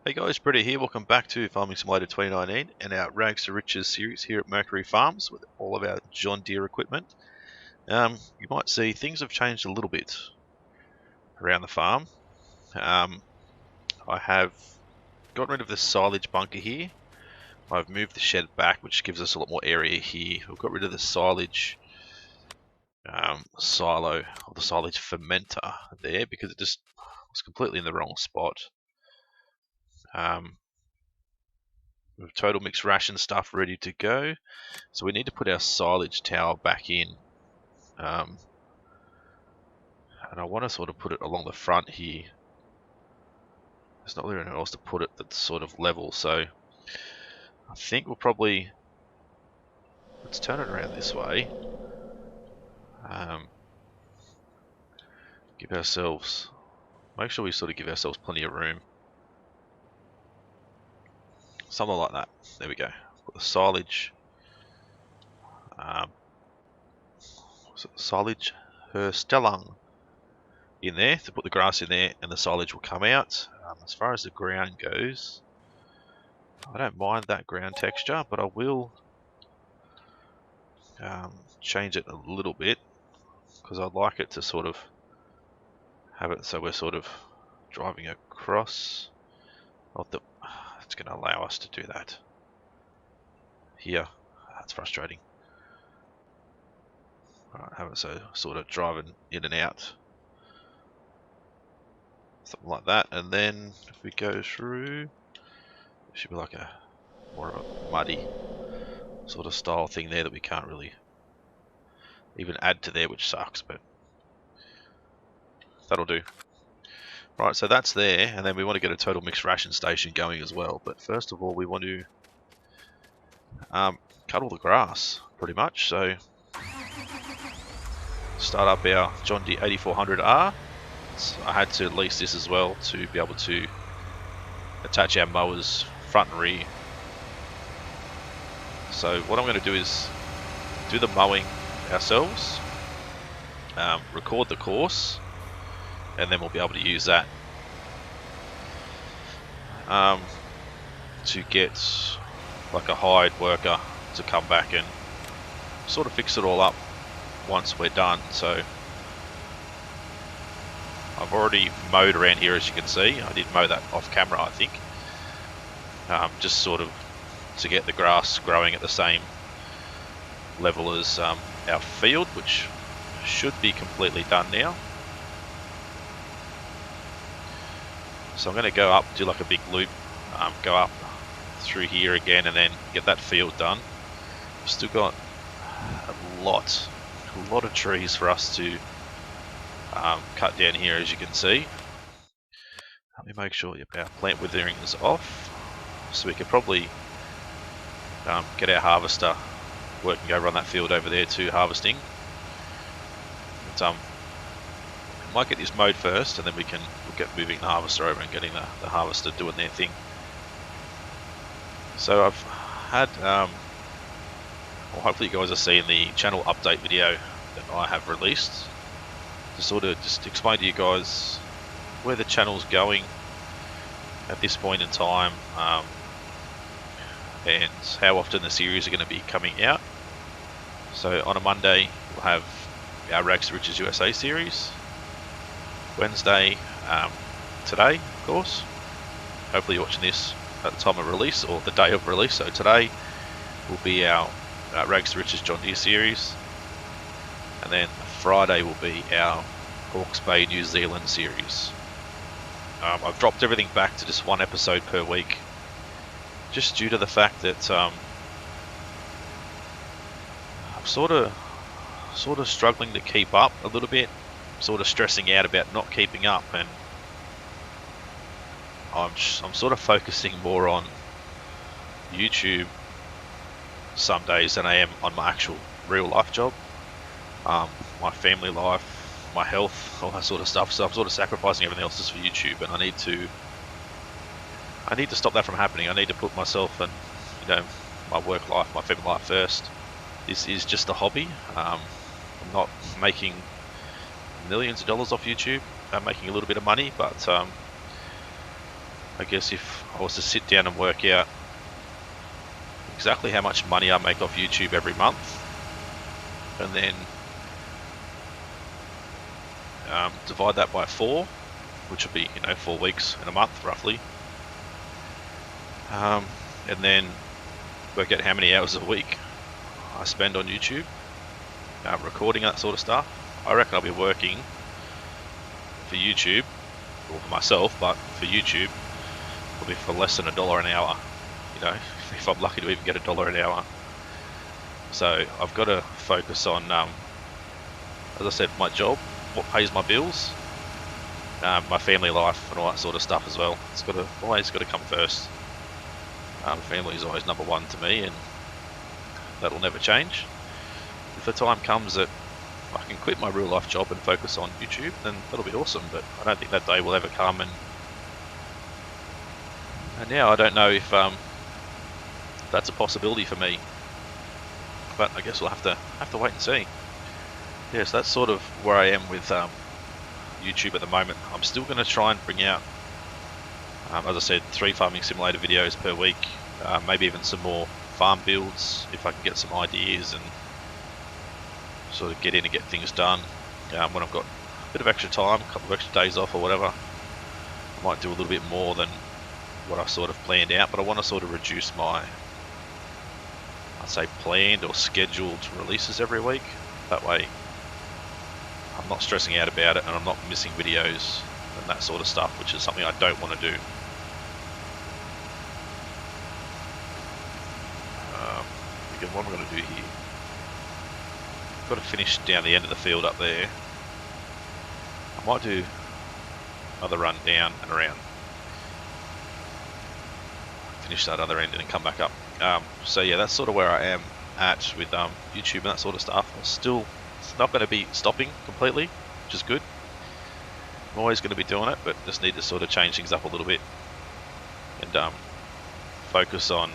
Hey guys, Britto here. Welcome back to Farming Simulator 2019 and our Rags2Riches series here at Mercury Farms with all of our John Deere equipment. You might see things have changed a little bit around the farm. I have gotten rid of the silage bunker here. I've moved the shed back, which gives us a lot more area here. We've got rid of the silage silo or the silage fermenter there because it just was completely in the wrong spot. With total mixed ration stuff ready to go, so we need to put our silage tower back in, and I want to sort of put it along the front here. There's not really anywhere else to put it that's sort of level, so I think we'll probably, let's turn it around this way, give ourselves, make sure we sort of give ourselves plenty of room, something like that. There we go. Put the silage silage herstellung in there to put the grass in there, and the silage will come out. As far as the ground goes, I don't mind that ground texture, but I will change it a little bit because I'd like it to sort of have it so we're sort of driving across. Not that it's going to allow us to do that here. That's frustrating. Alright, have it so sort of driving in and out, something like that. And then if we go through, it should be like a more of a muddy sort of style thing there that we can't really even add to there, which sucks, but that'll do. Right, so that's there, and then we want to get a total mixed ration station going as well. But first of all, we want to cut all the grass, pretty much. So start up our John Deere 8400R. I had to lease this as well to be able to attach our mowers front and rear. So what I'm going to do is do the mowing ourselves, record the course, and then we'll be able to use that to get like a hired worker to come back and sort of fix it all up once we're done. So I've already mowed around here, as you can see. I did mow that off camera, I think, just sort of to get the grass growing at the same level as our field, which should be completely done now. So I'm going to go up, do like a big loop, go up through here again, and then get that field done. We've still got a lot of trees for us to cut down here, as you can see. Let me make sure our plant withering is off, so we could probably get our harvester working over on that field over there too, harvesting. But, might get this mowed first, and then we'll get moving the harvester over and getting the harvester doing their thing. So I've had, well, hopefully you guys are seeing the channel update video that I have released to sort of just explain to you guys where the channel's going at this point in time, and how often the series are going to be coming out. So on a Monday we'll have our Rags2Riches USA series. Wednesday, today, of course. Hopefully you're watching this at the time of release or the day of release. So today will be our Rags2Riches John Deere series, and then Friday will be our Hawke's Bay New Zealand series. I've dropped everything back to just one episode per week, just due to the fact that I'm sort of struggling to keep up a little bit. Sort of stressing out about not keeping up, and I'm sort of focusing more on YouTube some days than I am on my actual real life job, my family life, my health, all that sort of stuff. So I'm sort of sacrificing everything else just for YouTube, and I need to stop that from happening. I need to put myself and, you know, my work life, my family life first. This is just a hobby. I'm not making millions of dollars off YouTube. I'm making a little bit of money, but I guess if I was to sit down and work out exactly how much money I make off YouTube every month, and then divide that by 4, which would be 4 weeks in a month roughly, and then work out how many hours a week I spend on YouTube, recording that sort of stuff. I reckon I'll be working for YouTube, or for myself, but for YouTube, probably for less than $1 an hour. If I'm lucky to even get $1 an hour. So I've got to focus on, as I said, my job, what pays my bills, my family life, and all that sort of stuff as well. It's always got to come first. Family is always number one to me, and that'll never change. If the time comes that I can quit my real life job and focus on YouTube, then that'll be awesome, but I don't think that day will ever come, and now I don't know if that's a possibility for me, but I guess we'll have to wait and see. Yes, that's sort of where I am with YouTube at the moment. I'm still going to try and bring out, as I said, 3 farming simulator videos per week, maybe even some more farm builds if I can get some ideas and sort of get in and get things done. When I've got a bit of extra time, a couple of extra days off or whatever, I might do a little bit more than what I sort of planned out, but I want to sort of reduce my, I'd say, planned or scheduled releases every week. That way I'm not stressing out about it and I'm not missing videos and that sort of stuff, which is something I don't want to do. Again, what am I going to do here? Got to finish down the end of the field up there. I might do another run down and around. Finish that other end and then come back up. So yeah, that's sort of where I am at with YouTube and that sort of stuff. It's not going to be stopping completely, which is good. I'm always going to be doing it, but just need to sort of change things up a little bit and focus on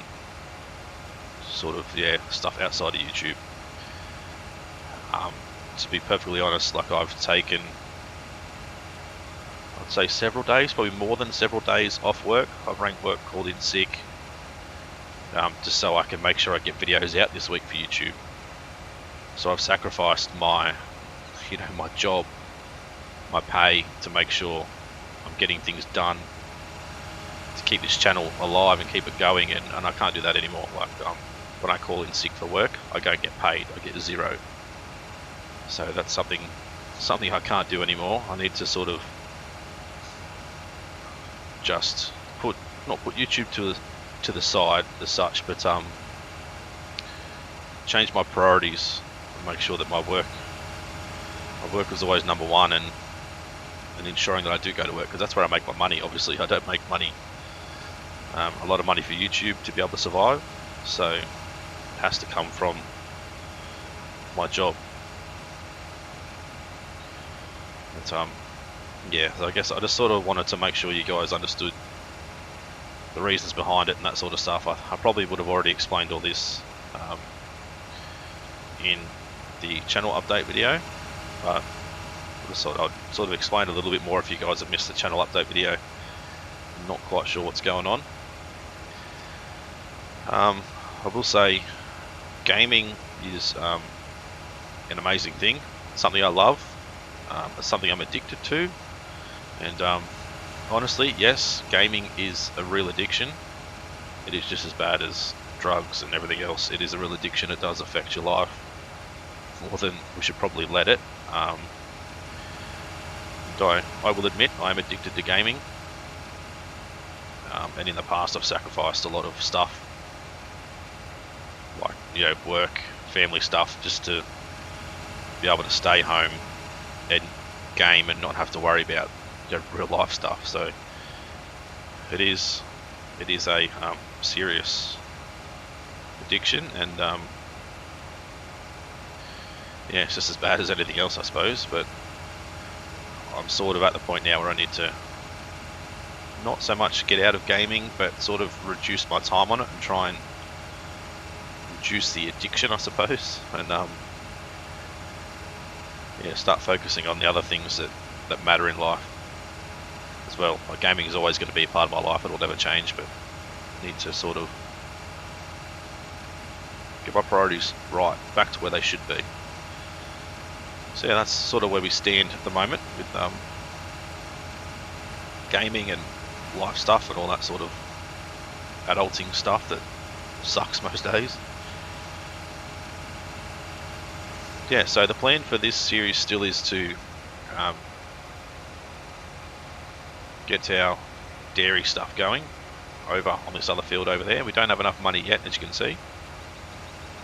sort of stuff outside of YouTube. To be perfectly honest, like I've taken, I'd say several days, probably more than several days off work. I've rang work, called in sick, just so I can make sure I get videos out this week for YouTube. So I've sacrificed my, my job, my pay, to make sure I'm getting things done to keep this channel alive and keep it going, and I can't do that anymore. Like when I call in sick for work, I don't get paid, I get 0. So that's something I can't do anymore. I need to sort of just not put YouTube to the side as such, but change my priorities and make sure that my work is always number one, and ensuring that I do go to work, because that's where I make my money. Obviously I don't make money, a lot of money for YouTube to be able to survive, so it has to come from my job. But yeah, so I guess I just sort of wanted to make sure you guys understood the reasons behind it and that sort of stuff. I probably would have already explained all this in the channel update video, but I'd sort of explain a little bit more if you guys have missed the channel update video. I'm not quite sure what's going on. I will say gaming is an amazing thing, something I love, it's something I'm addicted to, and honestly, yes, gaming is a real addiction. It is just as bad as drugs and everything else. It is a real addiction. It does affect your life more than we should probably let it. I will admit I am addicted to gaming, and in the past I've sacrificed a lot of stuff, like work, family stuff, just to be able to stay home and game and not have to worry about real life stuff. So it is a serious addiction, and yeah, it's just as bad as anything else, I suppose. But I'm sort of at the point now where I need to not so much get out of gaming, but sort of reduce my time on it and try and reduce the addiction, I suppose, and yeah, start focusing on the other things that matter in life. as well. Like, gaming is always going to be a part of my life, it'll never change, but I need to sort of get my priorities right, back to where they should be. So yeah, that's sort of where we stand at the moment with gaming and life stuff and all that sort of adulting stuff that sucks most days. Yeah, so the plan for this series still is to get our dairy stuff going over on this other field over there. We don't have enough money yet, as you can see.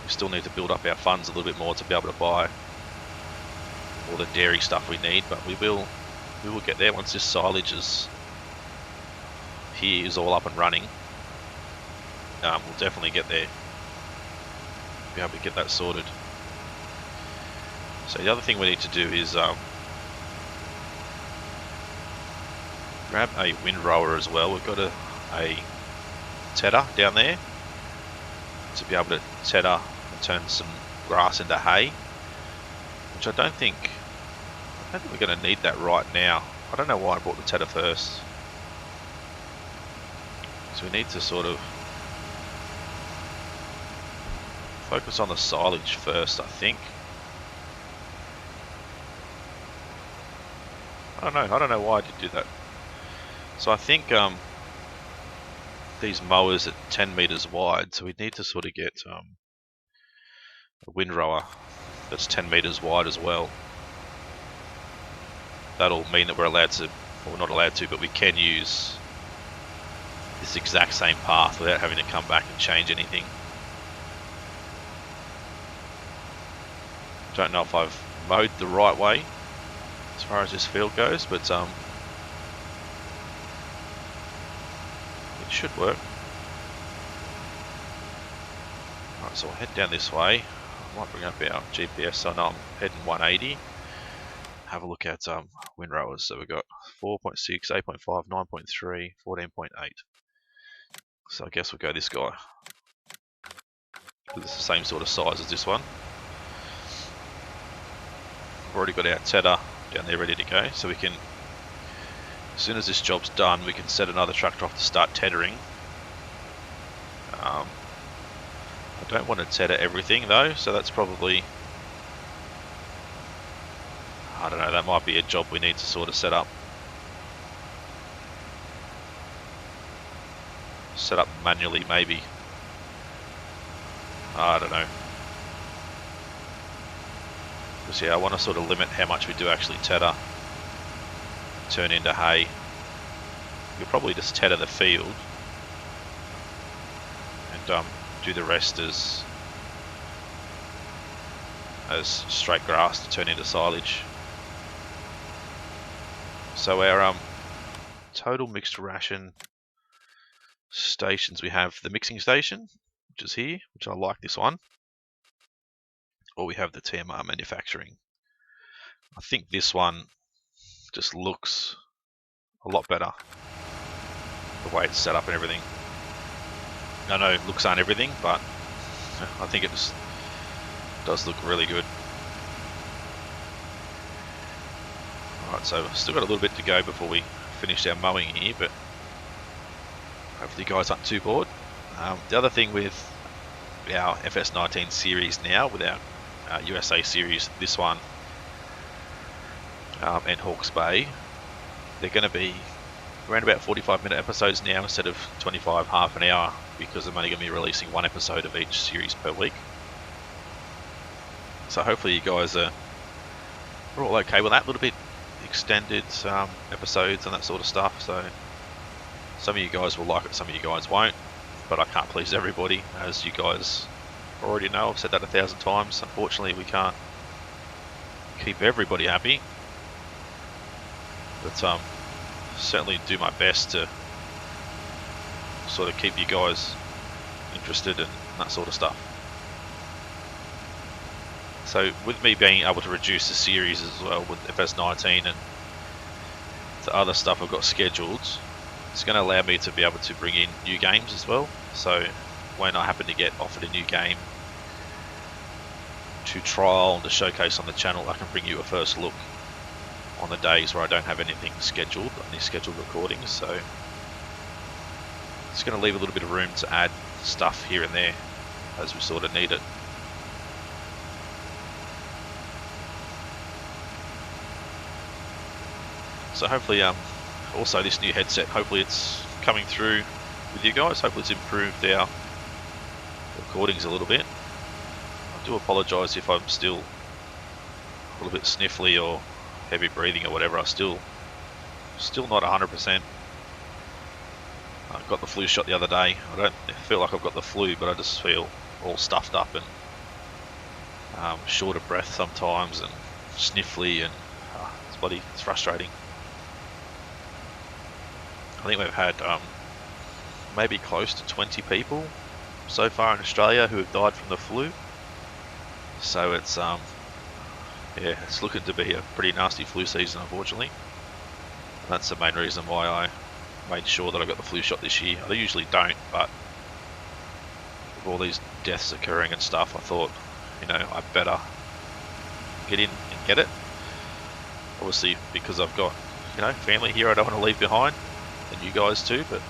We still need to build up our funds a little bit more to be able to buy all the dairy stuff we need, but we will get there once this silage is all up and running. We'll definitely get there, be able to get that sorted. So the other thing we need to do is grab a windrower as well. We've got a tedder down there to be able to tedder and turn some grass into hay, which I don't think we're going to need that right now. I don't know why I brought the tedder first. So we need to sort of focus on the silage first, I think. I don't know why I did do that. So I think these mowers are 10 meters wide, so we need to sort of get a windrower that's 10 meters wide as well. That'll mean that we're allowed to, well, we're not allowed to, but we can use this exact same path without having to come back and change anything. Don't know if I've mowed the right way as far as this field goes, but it should work. Alright, so we'll head down this way. I might bring up our GPS so I know I'm heading 180. Have a look at windrowers. So we've got 4.6, 8.5, 9.3, 14.8. So I guess we'll go this guy. It's the same sort of size as this one. We've already got our tedder down there ready to go, so we can, as soon as this job's done, we can set another tractor off to start tethering. I don't want to tether everything though, so that's probably, I don't know, that might be a job we need to sort of set up manually maybe. I don't know. Because yeah, I want to sort of limit how much we do actually tether, turn into hay. You'll probably just tether the field and do the rest as straight grass to turn into silage. So our total mixed ration stations, we have the mixing station, which is here, which I like this one, or we have the TMR manufacturing. I think this one just looks a lot better, the way it's set up and everything. I know looks aren't everything, but I think it just does look really good. Alright, so we've still got a little bit to go before we finish our mowing here, but hopefully you guys aren't too bored. The other thing with our FS19 series now, with our USA series, this one and Hawke's Bay, they're going to be around about 45-minute episodes now instead of 25, half an hour, because I'm only going to be releasing one episode of each series per week. So hopefully you guys are all okay with that. A little bit extended episodes and that sort of stuff. So some of you guys will like it, some of you guys won't, but I can't please everybody, as you guys already know. I've said that 1,000 times. Unfortunately, we can't keep everybody happy, but certainly do my best to sort of keep you guys interested and that sort of stuff. So with me being able to reduce the series as well with FS19 and the other stuff I've got scheduled, it's going to allow me to be able to bring in new games as well. So when I happen to get offered a new game to trial and to showcase on the channel, I can bring you a first look on the days where I don't have anything scheduled, any scheduled recordings, so it's going to leave a little bit of room to add stuff here and there as we sort of need it. So hopefully, also this new headset, hopefully it's coming through with you guys. Hopefully it's improved our recordings a little bit. I do apologise if I'm still a little bit sniffly or heavy breathing or whatever. I still not 100%. I got the flu shot the other day. I don't feel like I've got the flu, but I just feel all stuffed up and short of breath sometimes and sniffly, and it's frustrating. I think we've had maybe close to 20 people so far in Australia who have died from the flu. So it's yeah, it's looking to be a pretty nasty flu season, unfortunately. And that's the main reason why I made sure that I got the flu shot this year. I usually don't, but with all these deaths occurring and stuff, I thought, you know, I better get in and get it. Obviously, because I've got, you know, family here I don't want to leave behind, and you guys too, but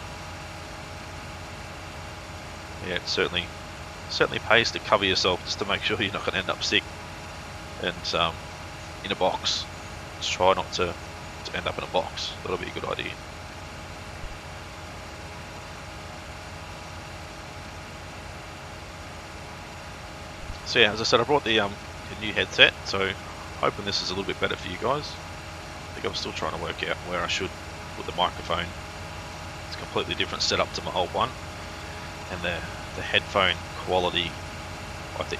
yeah, it certainly pays to cover yourself just to make sure you're not going to end up sick and in a box. Just try not to end up in a box. That'll be a good idea. So yeah, as I said, I brought the new headset, so hoping this is a little bit better for you guys. I think I'm still trying to work out where I should put the microphone. It's a completely different setup to my old one, and the headphone quality, like the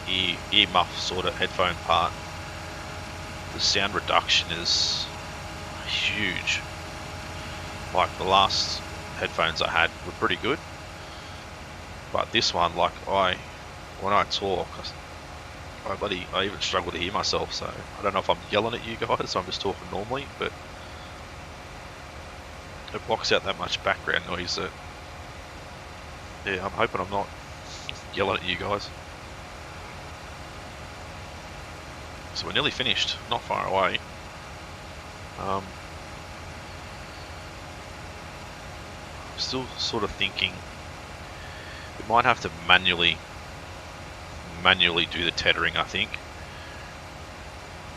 ear muff sort of headphone part, the sound reduction is huge. Like the last headphones I had were pretty good, but this one, like when I talk, I even struggle to hear myself. So I don't know if I'm yelling at you guys, so I'm just talking normally, but it blocks out that much background noise that, yeah, I'm hoping I'm not yelling at you guys. So we're nearly finished, not far away. I'm still sort of thinking we might have to manually do the tethering, I think,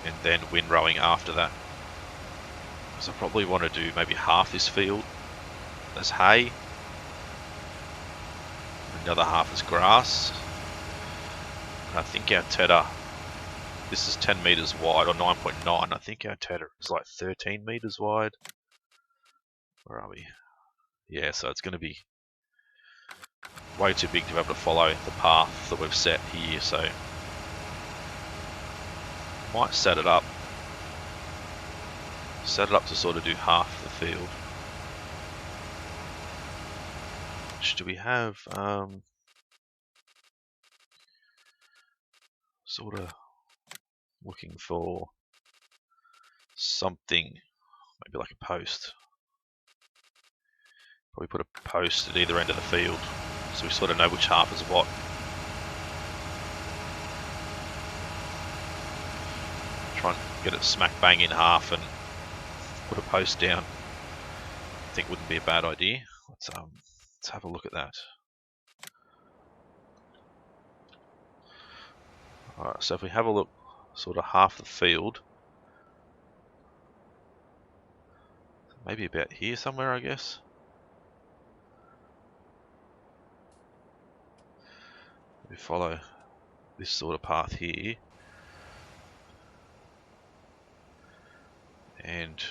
and then windrowing after that. So I probably want to do maybe half this field as hay, and the other half as grass. And I think our tether, this is 10 meters wide, or 9.9. I think our tether is like 13 meters wide. Where are we? Yeah, so it's going to be way too big to be able to follow the path that we've set here, so I might set it up to sort of do half the field. Do we have sort of looking for something, maybe like a post. Probably put a post at either end of the field, so we sort of know which half is what. Try and get it smack bang in half and put a post down. I think wouldn't be a bad idea. Let's have a look at that. Alright, so if we have a look, sort of half the field, maybe about here somewhere, I guess. We follow this sort of path here, and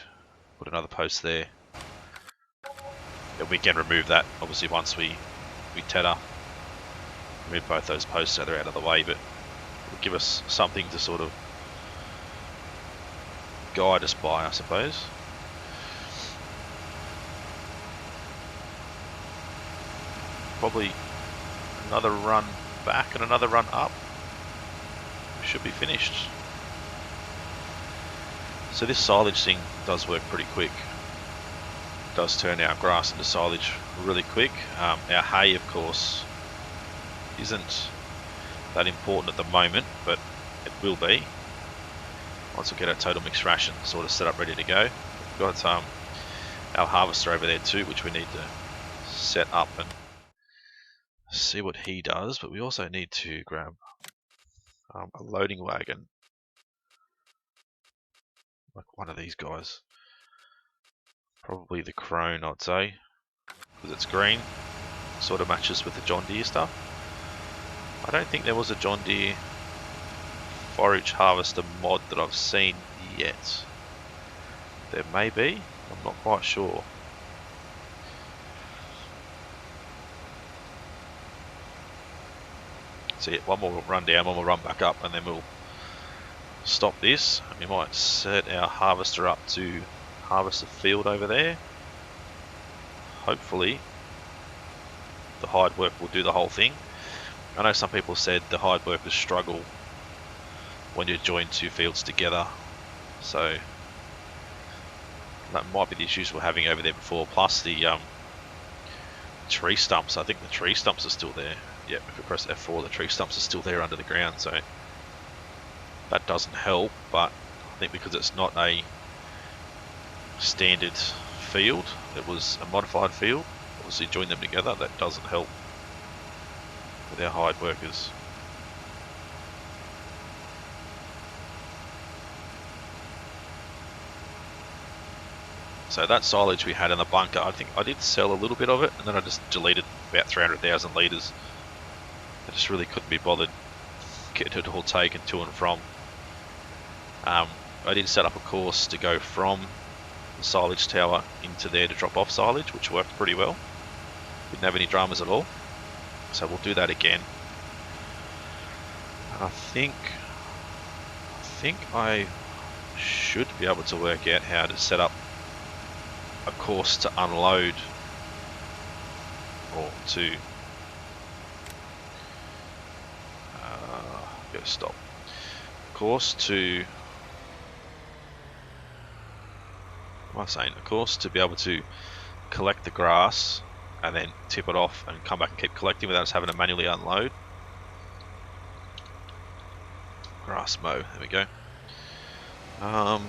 put another post there. And we can remove that, obviously, once we tether. Remove both those posts so they're out of the way, but it'll give us something to sort of guide us by, I suppose. Probably another run back and another run up. We should be finished. So this silage thing does work pretty quick. It does turn our grass into silage really quick. Our hay, of course, isn't that important at the moment, but it will be. once we get our total mixed ration sort of set up, ready to go. We've got our harvester over there too, which we need to set up and see what he does. But we also need to grab a loading wagon, like one of these guys. Probably the Crone, I'd say, because it's green. Sort of matches with the John Deere stuff. I don't think there was a John Deere forage harvester mod that I've seen yet. There may be, I'm not quite sure. So yeah, one more run down, one more run back up, and then we'll stop this. And we might set our harvester up to harvest the field over there. Hopefully the hide work will do the whole thing. I know some people said the hide workers struggle when you join two fields together, so that might be the issues we're having over there before. Plus the tree stumps. I think the tree stumps are still there. Yep, if we press F4, the tree stumps are still there under the ground, so that doesn't help. But I think because it's not a standard field, it was a modified field, obviously join them together, that doesn't help with our hide workers. So that silage we had in the bunker, I think I did sell a little bit of it, and then I just deleted about 300,000 litres. I just really couldn't be bothered getting it all taken to and from. I did set up a course to go from the silage tower into there to drop off silage, which worked pretty well. Didn't have any dramas at all. So we'll do that again. I think I should be able to work out how to set up a course to unload, or to go stop. Course to, what am I saying? A course to be able to collect the grass and then tip it off and come back and keep collecting without us having to manually unload. Grass mow, there we go. I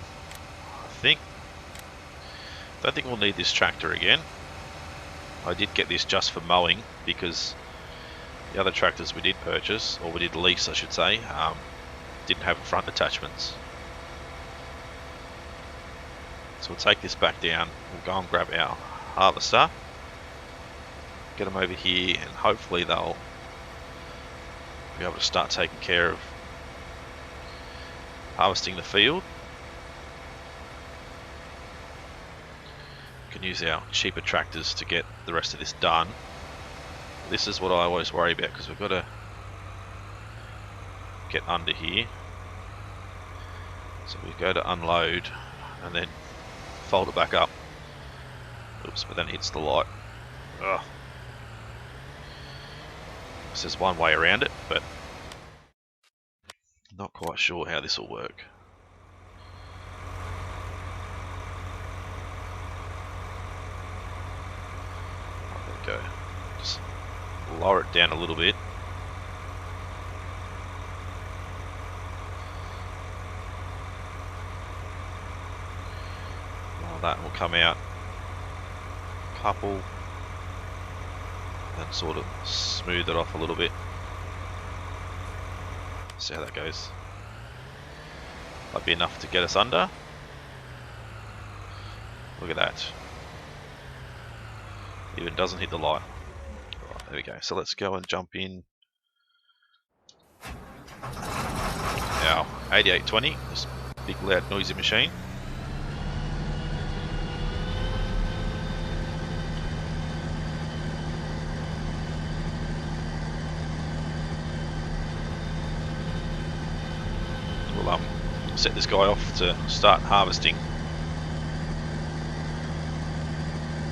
don't think we'll need this tractor again. I did get this just for mowing because the other tractors we did purchase, or we did lease I should say, didn't have front attachments. So we'll take this back down, we'll go and grab our harvester, get them over here, and hopefully they'll be able to start taking care of harvesting the field. We can use our cheaper tractors to get the rest of this done. This is what I always worry about, because we've got to get under here. So we go to unload and then fold it back up. Oops, but then it hits the light. Ugh. So there's one way around it, but not quite sure how this will work. There we go. Just lower it down a little bit. Well, that will come out a couple and sort of smooth it off a little bit. See how that goes. Might be enough to get us under. Look at that. Even doesn't hit the light. Right, there we go. So let's go and jump in our 8820, this big loud noisy machine. We'll set this guy off to start harvesting.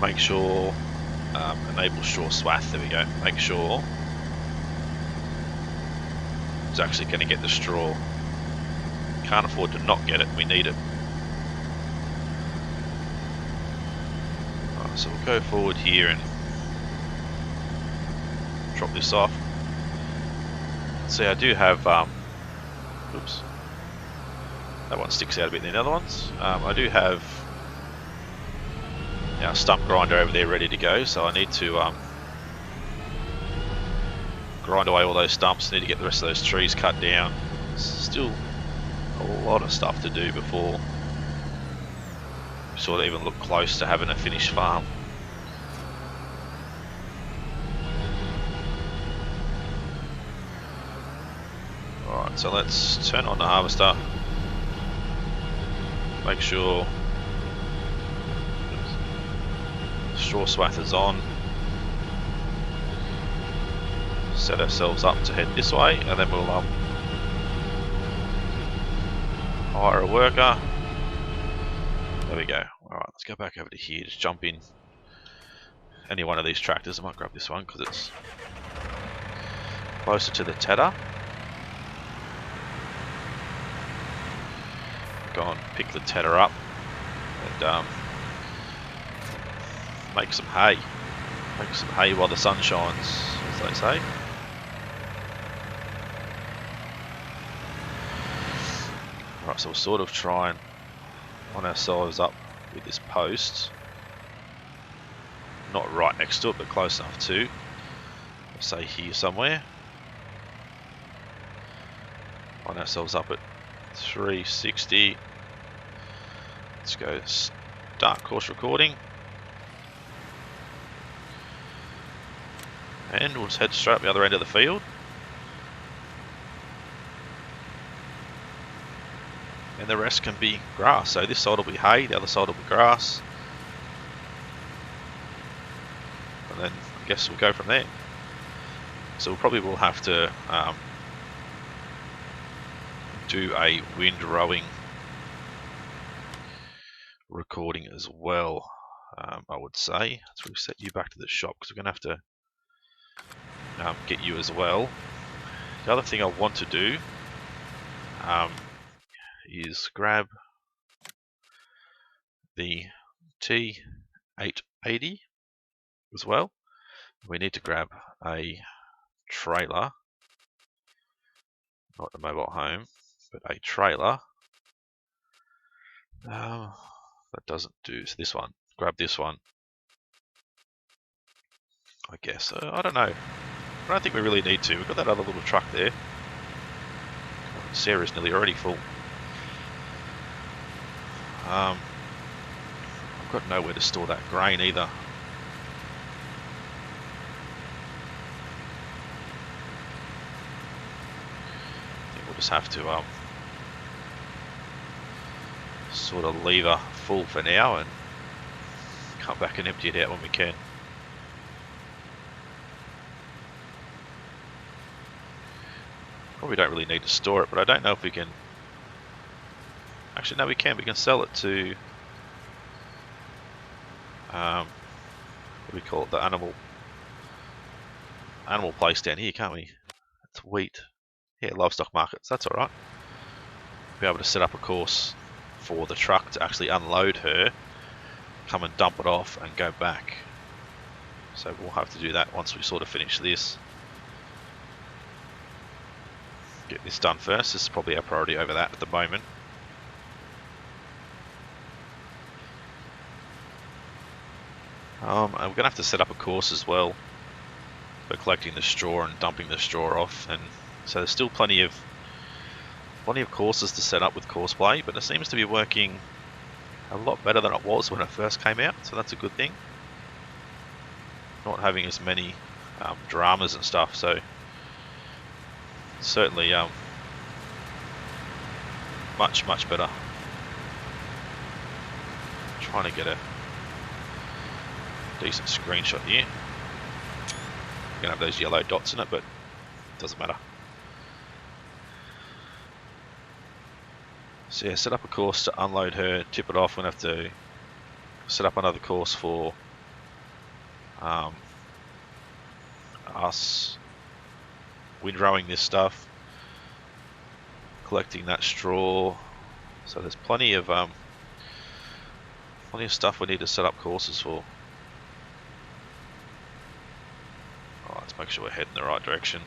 Make sure enable straw swath, there we go. Make sure it's actually going to get the straw. Can't afford to not get it, we need it. Right, so we'll go forward here and drop this off. See, I do have oops, That one sticks out a bit than the other ones. I do have our stump grinder over there ready to go, so I need to grind away all those stumps. Need to get the rest of those trees cut down. Still a lot of stuff to do before we sort of even look close to having a finished farm. Alright, so let's turn on the harvester. Make sure straw swath is on. Set ourselves up to head this way, and then we'll hire a worker. There we go. Alright, let's go back over to here. Just jump in any one of these tractors. I might grab this one because it's closer to the tedder. Go and pick the tedder up and make some hay. Make some hay while the sun shines, as they say. Right, so we'll sort of try and line ourselves up with this post. Not right next to it, but close enough to. Let's say here somewhere. Line ourselves up at 360. Let's go start course recording. And we'll just head straight up the other end of the field. And the rest can be grass. So this side will be hay, the other side will be grass. And then I guess we'll go from there. So we probably will have to do a windrowing recording as well, I would say. So we'll set you back to the shop because we're going to have to get you as well. The other thing I want to do is grab the T880 as well. We need to grab a trailer, not a mobile home, but a trailer. That doesn't do, so this one, grab this one, I guess. I don't know. I don't think we really need to. We've got that other little truck there. Sarah's nearly already full. I've got nowhere to store that grain either. I think we'll just have to sort of leave her full for now and come back and empty it out when we can. Probably don't really need to store it, but I don't know if we can. Actually, no, we can. We can sell it to what do we call it? The animal place down here, can't we? It's wheat. Yeah, livestock markets. That's all right. Be able to set up a course for the truck to actually unload her, come and dump it off and go back. So we'll have to do that once we sort of finish this. Get this done first. This is probably our priority over that at the moment. And we're going to have to set up a course as well for collecting the straw and dumping the straw off, and so there's still plenty of courses to set up with Courseplay, but it seems to be working a lot better than it was when it first came out, so that's a good thing. Not having as many dramas and stuff, so certainly much better. Trying to get a decent screenshot here. We're gonna have those yellow dots in it, but it doesn't matter. So yeah, set up a course to unload her, tip it off. We're gonna have to set up another course for us windrowing this stuff, collecting that straw. So there's plenty of stuff we need to set up courses for. Oh, let's make sure we're heading in the right direction.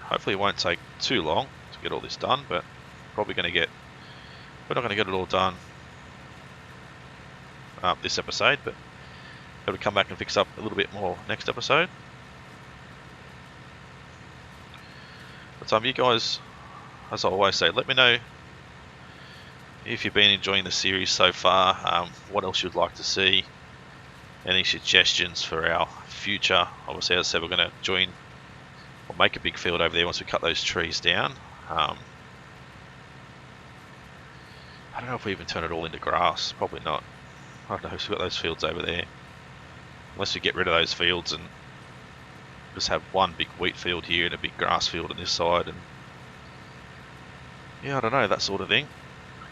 Hopefully it won't take too long to get all this done, but probably going to get We're not going to get it all done this episode, but we'll come back and fix up a little bit more next episode. But you guys, as I always say, let me know if you've been enjoying the series so far, what else you'd like to see, any suggestions for our future. Obviously, as I said, we're going to join or make a big field over there once we cut those trees down. I don't know if we even turn it all into grass, probably not. I don't know if we've got those fields over there. Unless we get rid of those fields and just have one big wheat field here and a big grass field on this side. And yeah, I don't know, that sort of thing.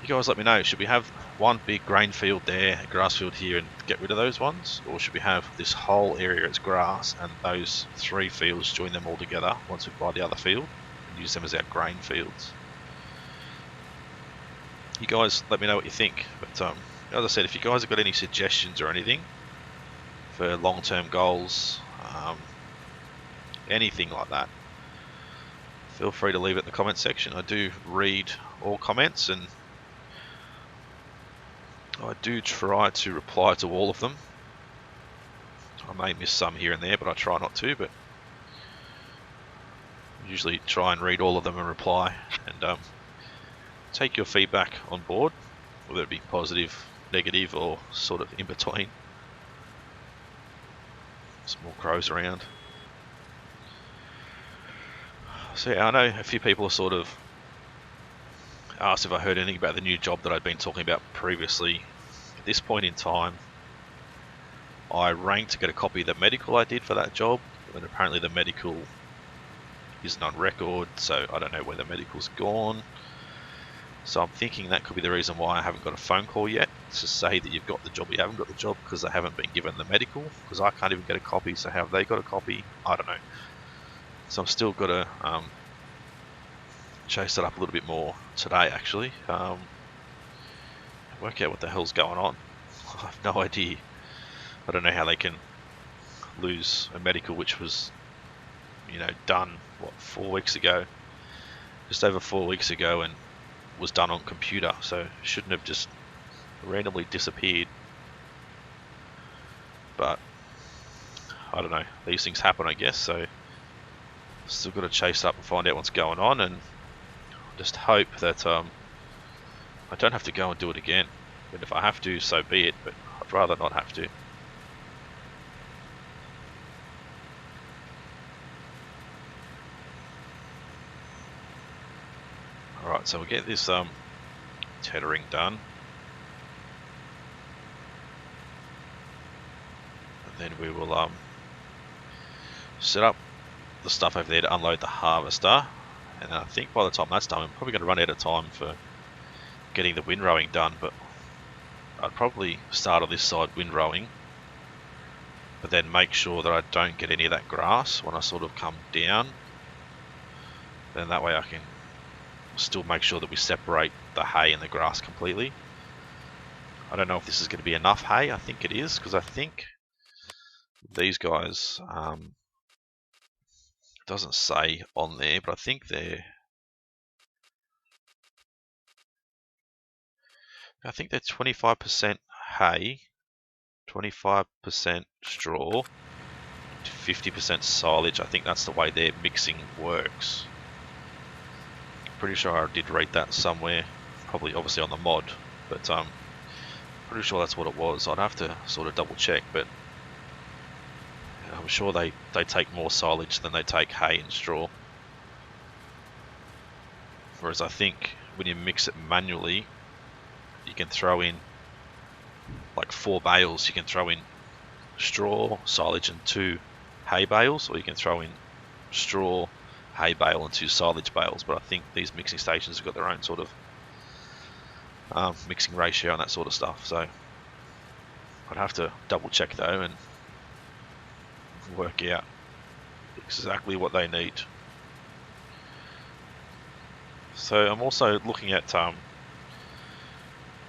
You guys let me know, should we have one big grain field there, a grass field here, and get rid of those ones? Or should we have this whole area as grass and those 3 fields, join them all together once we buy the other field and use them as our grain fields? You guys let me know what you think. But as I said, if you guys have got any suggestions or anything for long-term goals, anything like that, feel free to leave it in the comment section. I do read all comments and I do try to reply to all of them. I may miss some here and there, but I try not to, but usually try and read all of them and reply, and take your feedback on board, whether it be positive, negative, or sort of in between. Some more crows around. So yeah, I know a few people have sort of asked if I heard anything about the new job that I'd been talking about previously. At this point in time, I rang to get a copy of the medical I did for that job, and apparently the medical isn't on record, so I don't know where the medical's gone. So I'm thinking that could be the reason why I haven't got a phone call yet to say that you've got the job or you haven't got the job, because they haven't been given the medical, because I can't even get a copy, so how have they got a copy? I don't know. So I'm still got to chase that up a little bit more today, actually. Work out what the hell's going on. I have no idea. I don't know how they can lose a medical which was, you know, done, what, 4 weeks ago? Just over 4 weeks ago, and was done on computer, so it shouldn't have just randomly disappeared. But I don't know, these things happen, I guess, so still got to chase up and find out what's going on, and just hope that I don't have to go and do it again. But if I have to, so be it, but I'd rather not have to. Alright, so we'll get this tethering done. And then we will set up the stuff over there to unload the harvester. And I think by the time that's done, I'm probably going to run out of time for getting the windrowing done, but I'd probably start on this side windrowing, but then make sure that I don't get any of that grass when I sort of come down. Then that way I can still make sure that we separate the hay and the grass completely. I don't know if this is going to be enough hay. I think it is, because I think these guys, it doesn't say on there, but I think they're 25% hay, 25% straw, 50% silage. I think that's the way their mixing works. Pretty sure I did read that somewhere, probably obviously on the mod, but pretty sure that's what it was. I'd have to sort of double check, but I'm sure they take more silage than they take hay and straw. Whereas I think when you mix it manually, you can throw in like 4 bales. You can throw in straw, silage, and 2 hay bales, or you can throw in straw, hay bale, and 2 silage bales. But I think these mixing stations have got their own sort of mixing ratio and that sort of stuff. So I'd have to double check though and work out exactly what they need. So I'm also looking at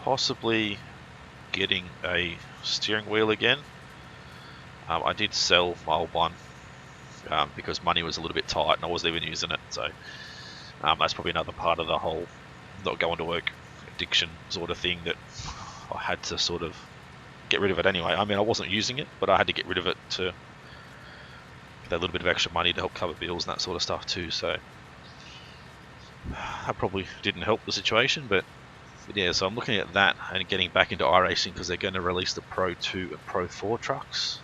possibly getting a steering wheel again. I did sell my old one because money was a little bit tight and I wasn't even using it, so that's probably another part of the whole not going to work addiction sort of thing that I had to sort of get rid of it anyway. I mean, I wasn't using it, but I had to get rid of it to get a little bit of extra money to help cover bills and that sort of stuff too. So that probably didn't help the situation, but yeah, so I'm looking at that and getting back into iRacing because they're going to release the Pro 2 and Pro 4 trucks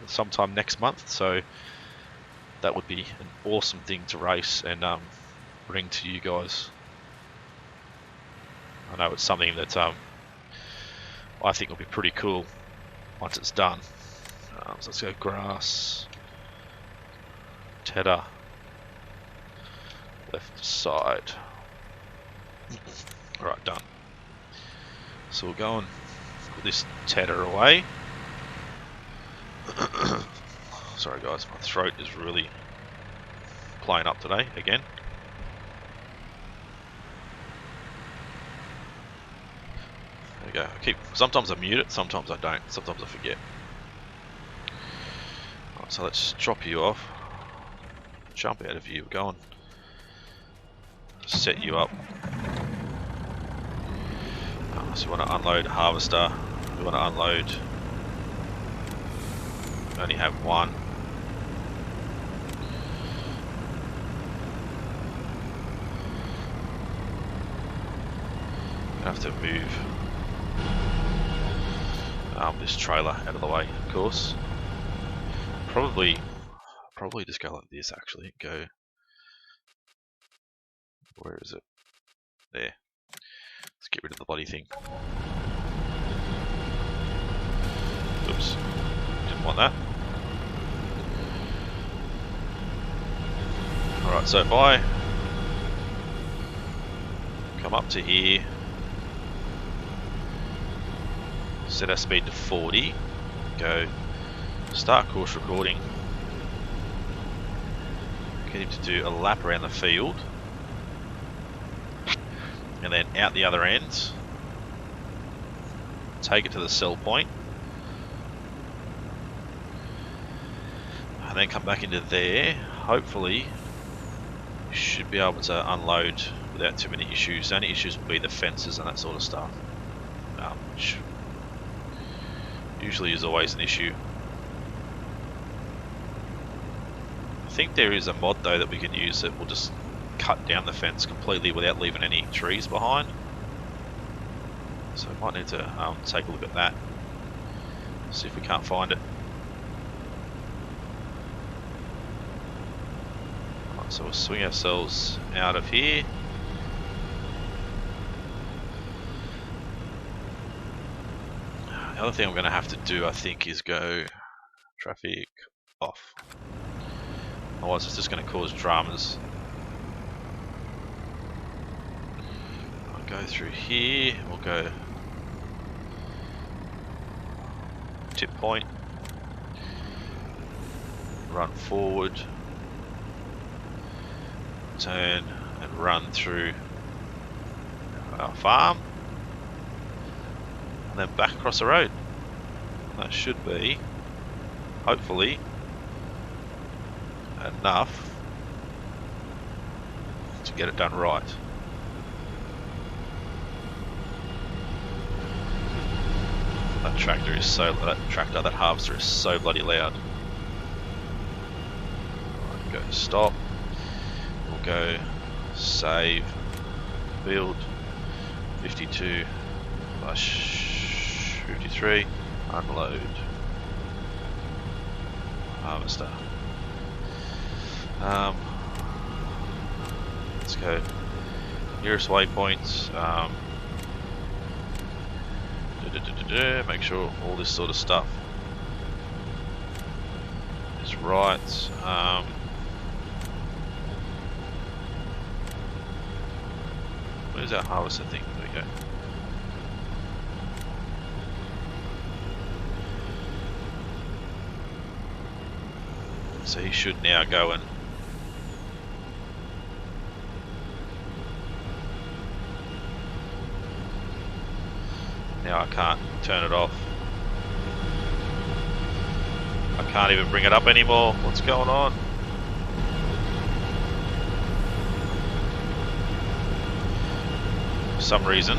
sometime next month. So that would be an awesome thing to race and bring to you guys. I know it's something that I think will be pretty cool once it's done. So let's go grass, tether, left side. Alright, done. So we'll go and put this tether away. Sorry guys, my throat is really playing up today again. There we go. Sometimes I mute it, sometimes I don't, sometimes I forget. Alright, so let's drop you off. Jump out of you, go on. Set you up. So we want to unload harvester, we want to unload, we only have one. I have to move this trailer out of the way, of course. Probably just go like this actually, go, where is it? There. Let's get rid of the bloody thing. Oops, didn't want that. Alright, so if I come up to here, set our speed to 40, go start course recording, get him to do a lap around the field, and then out the other end, take it to the sell point, and then come back into there. Hopefully you should be able to unload without too many issues. The only issues will be the fences and that sort of stuff, which usually is always an issue. I think there is a mod though that we can use that will just cut down the fence completely without leaving any trees behind. So I might need to take a look at that, see if we can't find it. Right, so we'll swing ourselves out of here. The other thing I'm going to have to do, I think, is go traffic off. Otherwise it's just going to cause dramas. Go through here, we'll go tip point, run forward, turn and run through our farm, and then back across the road. That should be, hopefully, enough to get it done right. That tractor is that harvester is so bloody loud. Right, go stop. We'll go save, build, 52/53, unload, harvester. Let's go nearest waypoints. Make sure all this sort of stuff is right. Where's our harvester thing? There we go. So he should now go and now I can't turn it off. I can't even bring it up anymore. What's going on? For some reason,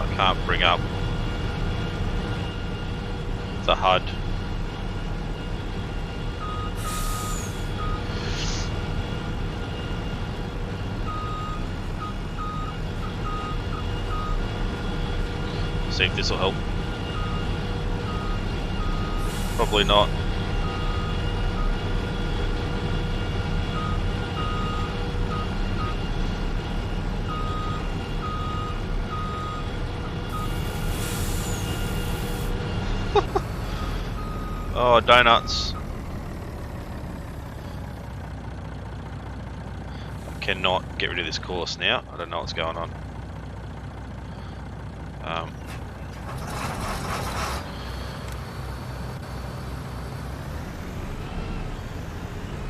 I can't bring up the HUD. See if this will help. Probably not. Oh, donuts. I cannot get rid of this course now. I don't know what's going on.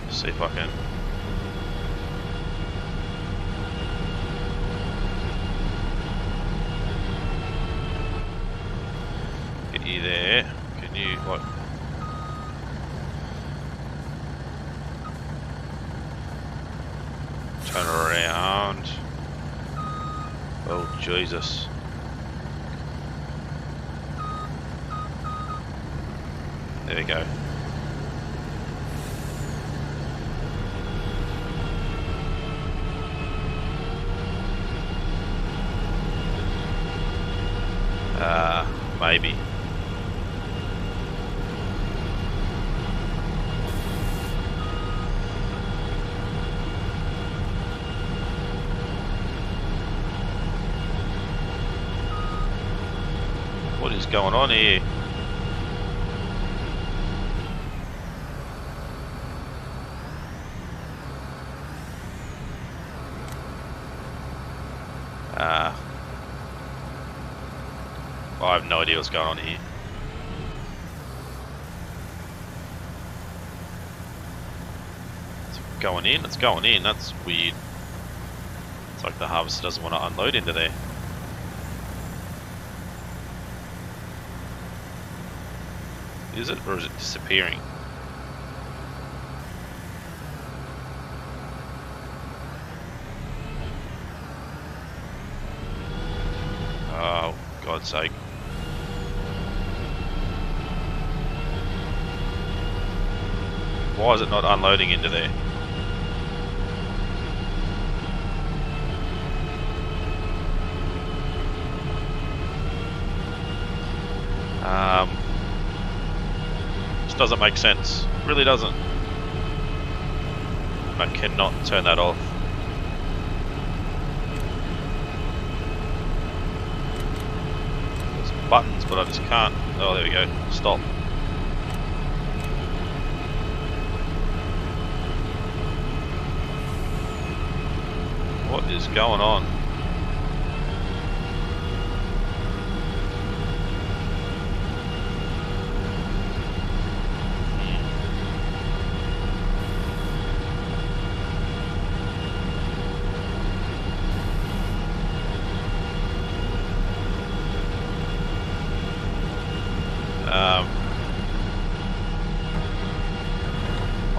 See if I can. Get you there. Can you, what? Turn around. Oh, Jesus. There we go. Maybe. What is going on here? I have no idea what's going on here. It's going in, it's going in, that's weird. It's like the harvester doesn't want to unload into there. Is it, or is it disappearing? Oh, God's sake. Why is it not unloading into there? This doesn't make sense. Really doesn't. I cannot turn that off. There's buttons, but I just can't. Oh, there we go. Stop. What is going on?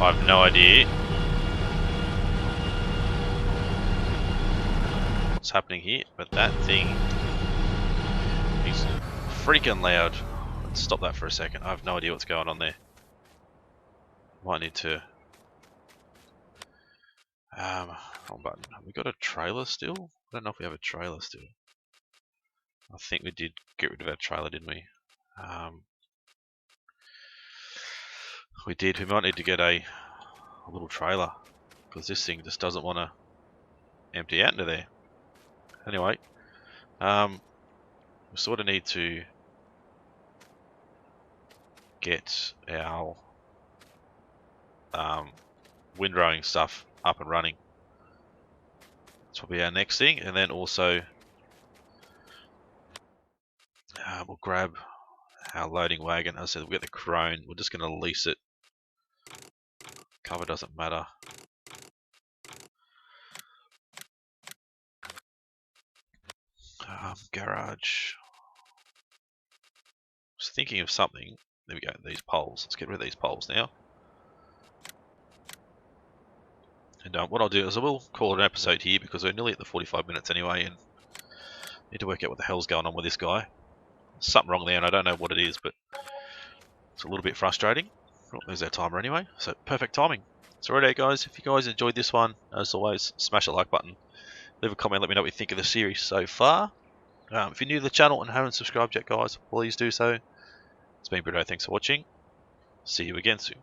I have no idea what's happening here, but that thing is freaking loud. Let's stop that for a second. I have no idea what's going on there. Might need to wrong button. Have we got a trailer still? I don't know if we have a trailer still. I think we did get rid of our trailer, didn't we? We did. We might need to get a little trailer because this thing just doesn't want to empty out into there. Anyway, we sort of need to get our windrowing stuff up and running. That's probably our next thing, and then also we'll grab our loading wagon. As I said, we'll get the crone. We're just going to lease it. Cover doesn't matter. Garage. I was thinking of something. There we go, these poles. Let's get rid of these poles now. And what I'll do is I will call it an episode here because we're nearly at the 45 minutes anyway, and need to work out what the hell's going on with this guy. There's something wrong there, and I don't know what it is, but it's a little bit frustrating. Oh, there's our timer anyway, so perfect timing. So right there, guys, if you guys enjoyed this one, as always, smash that like button. Leave a comment, let me know what you think of the series so far. If you're new to the channel and haven't subscribed yet, guys, please do so. It's been Britto, thanks for watching. See you again soon.